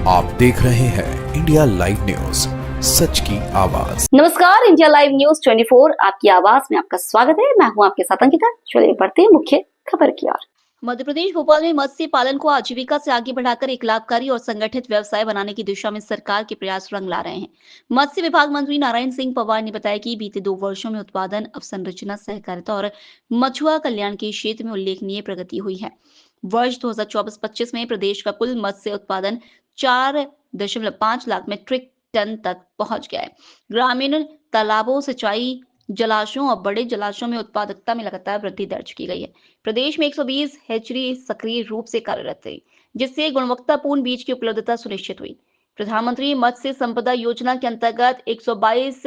आप देख रहे हैं इंडिया लाइव न्यूज, सच की आवाज। नमस्कार, इंडिया लाइव न्यूज 24 आपकी आवाज में आपका स्वागत है। मैं हूं आपके साथ अंकिता। चलिए बढ़ते हैं मुख्य खबर की ओर। मध्य प्रदेश भोपाल में मत्स्य पालन को आजीविका से आगे बढ़ाकर एक लाभकारी और संगठित व्यवसाय बनाने की दिशा में सरकार के प्रयास रंग ला रहे हैं। मत्स्य विभाग मंत्री नारायण सिंह पवार ने बताया कि बीते 2 वर्षों में उत्पादन, अवसंरचना, सहकारिता और मछुआ कल्याण के क्षेत्र में उल्लेखनीय प्रगति हुई है। वर्ष 2024-25 में प्रदेश का कुल मत्स्य उत्पादन 4.5 लाख मीट्रिक टन तक पहुंच गया है। ग्रामीण तालाबों, सिंचाई जलाशयों और बड़े जलाशयों में उत्पादकता में लगातार वृद्धि दर्ज की गई है। प्रदेश में 120 हैचरी सक्रिय रूप से कार्यरत है, जिससे गुणवत्तापूर्ण बीज की उपलब्धता सुनिश्चित हुई। प्रधानमंत्री मत्स्य संपदा योजना के अंतर्गत 122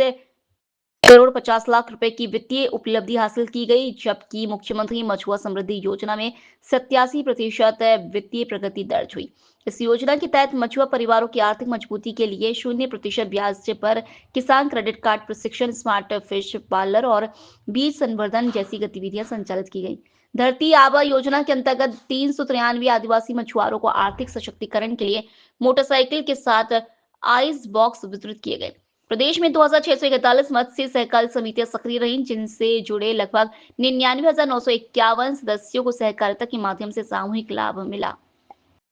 करोड़ 50 लाख रुपए की वित्तीय उपलब्धि हासिल की गई, जबकि मुख्यमंत्री मछुआ समृद्धि योजना में 87% वित्तीय प्रगति दर्ज हुई। इस योजना के तहत मछुआ परिवारों की आर्थिक मजबूती के लिए 0% ब्याज पर किसान क्रेडिट कार्ड, प्रशिक्षण, स्मार्ट फिश पार्लर और बीज संवर्धन जैसी गतिविधियां संचालित की गई। धरती आबा योजना के अंतर्गत 393 आदिवासी मछुआरों को आर्थिक सशक्तिकरण के लिए मोटरसाइकिल के साथ आइस बॉक्स वितरित किए गए। प्रदेश में 2641 मत्स्य सहकारी समितियां सक्रिय रहीं, जिनसे जुड़े लगभग 99,951 सदस्यों को सहकारिता के माध्यम से सामूहिक लाभ मिला।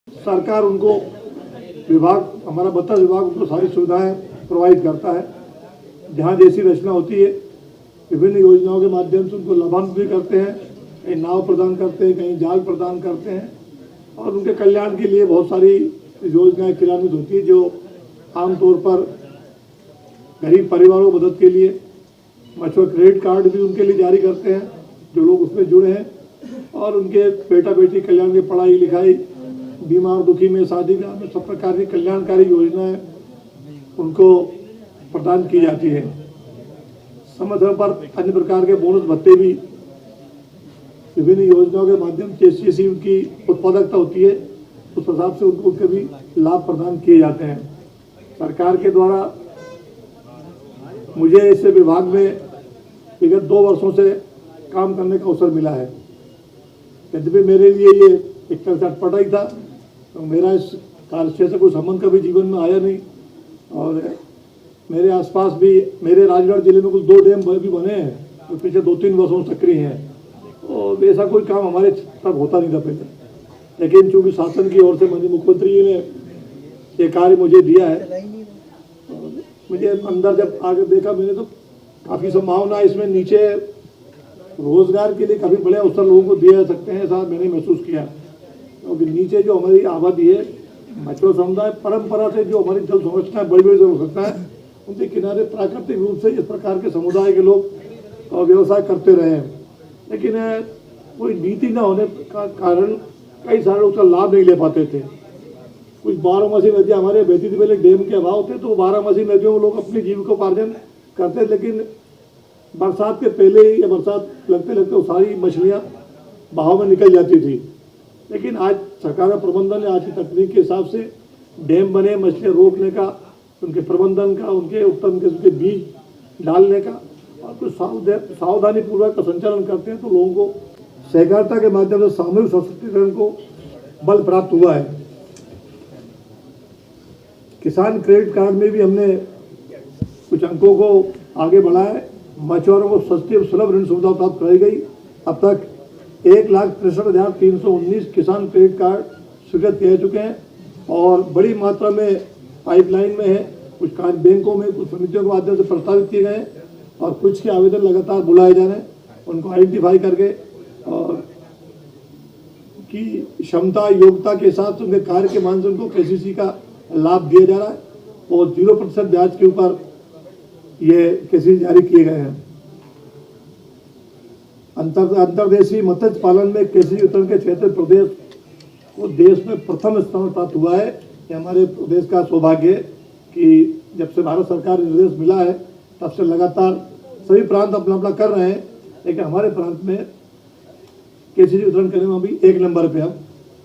सरकार उनको विभाग, हमारा मत्स्य विभाग उनको सारी सुविधाएं प्रोवाइड करता है। जहाँ जैसी रचना होती है, विभिन्न योजनाओं के माध्यम से उनको लाभान्वित भी करते हैं। कहीं नाव प्रदान करते हैं, कहीं जाल प्रदान करते हैं, और उनके कल्याण के लिए बहुत सारी योजनाएं क्रियान्वित होती है, जो आमतौर पर गरीब परिवारों को मदद के लिए मछुआ क्रेडिट कार्ड भी उनके लिए जारी करते हैं, जो लोग उसमें जुड़े हैं, और उनके बेटा बेटी कल्याण की पढ़ाई लिखाई, बीमार दुखी में, शादी का में सब प्रकार की कल्याणकारी योजनाएं उनको प्रदान की जाती है। समय समय पर अन्य प्रकार के बोनस भत्ते भी विभिन्न योजनाओं के माध्यम से जैसी उनकी उत्पादकता होती है, उस हिसाब से उनको उनके भी लाभ प्रदान किए जाते हैं। सरकार के द्वारा मुझे इस विभाग में विगत 2 वर्षों से काम करने का अवसर मिला है। यद्यपि मेरे लिए ये एक तरह से अटपटा ही था, तो मेरा इस कार्यक्षेत्र से कोई संबंध कभी जीवन में आया नहीं, और मेरे आसपास भी मेरे राजगढ़ जिले में कुल 2 डैम भी बने हैं, जो पिछले 2-3 वर्षों से सक्रिय हैं, और ऐसा कोई काम हमारे तक होता नहीं था पहले। लेकिन चूँकि शासन की ओर से माननीय मुख्यमंत्री जी ने ये कार्य मुझे दिया है, मुझे अंदर जब आगे देखा, मैंने तो काफ़ी संभावना इसमें नीचे रोजगार के लिए काफ़ी बड़े अवसर लोगों को दिए जा सकते हैं, ऐसा मैंने महसूस किया। क्योंकि नीचे जो हमारी आबादी है, मछुआ समुदाय परंपरा से जो हमारी जल संरचना बड़ी बड़ी संरचना है, उनके किनारे प्राकृतिक रूप से इस प्रकार के समुदाय के लोग व्यवसाय करते रहे हैं। लेकिन कोई नीति न होने का कारण कई सारे लोग उसका लाभ नहीं ले पाते थे। कुछ 12मासी नदियाँ हमारे बहती थी, पहले डैम के अभाव थे, तो 12मासी नदियों में लोग अपनी जीविकोपार्जन करते, लेकिन बरसात के पहले ही या बरसात लगते लगते वो सारी मछलियाँ बहाव में निकल जाती थी। लेकिन आज सरकार का प्रबंधन है, आज की तकनीक के हिसाब से डैम बने, मछलियाँ रोकने का, उनके प्रबंधन का, उनके उत्तम किस्म के बीज डालने का, और कुछ सावधानी पूर्वक का संचालन करते हैं, तो लोगों को सहकारिता के माध्यम से सामूहिक सशक्तिकरण को बल प्राप्त हुआ है। किसान क्रेडिट कार्ड में भी हमने कुछ अंकों को आगे बढ़ाया है। मछुआरों को सस्ती और सुलभ ऋण सुविधा प्राप्त कराई गई। अब तक 1,63,319 किसान क्रेडिट कार्ड स्वीकृत किए चुके हैं, और बड़ी मात्रा में पाइपलाइन में है। कुछ कार्य बैंकों में, कुछ समितियों के माध्यम से प्रस्तावित किए गए, और कुछ के आवेदन लगातार बुलाए जा रहे हैं। उनको आइडेंटिफाई करके और की क्षमता, योग्यता के साथ उनके कार्य के माध्यम से उनको केसीसी का लाभ दिया जा रहा है, और 0% ब्याज के ऊपर ये केसीसी जारी किए गए हैं। अंतर्देशीय मत्स्य पालन में केसीसी वितरण के क्षेत्र प्रदेश को देश में प्रथम स्थान प्राप्त हुआ है। ये हमारे प्रदेश का सौभाग्य है कि जब से भारत सरकार ने निर्देश मिला है, तब से लगातार सभी प्रांत अपना अपना कर रहे हैं, लेकिन हमारे प्रांत में केसीसी वितरण करने में भी 1 नंबर पे हम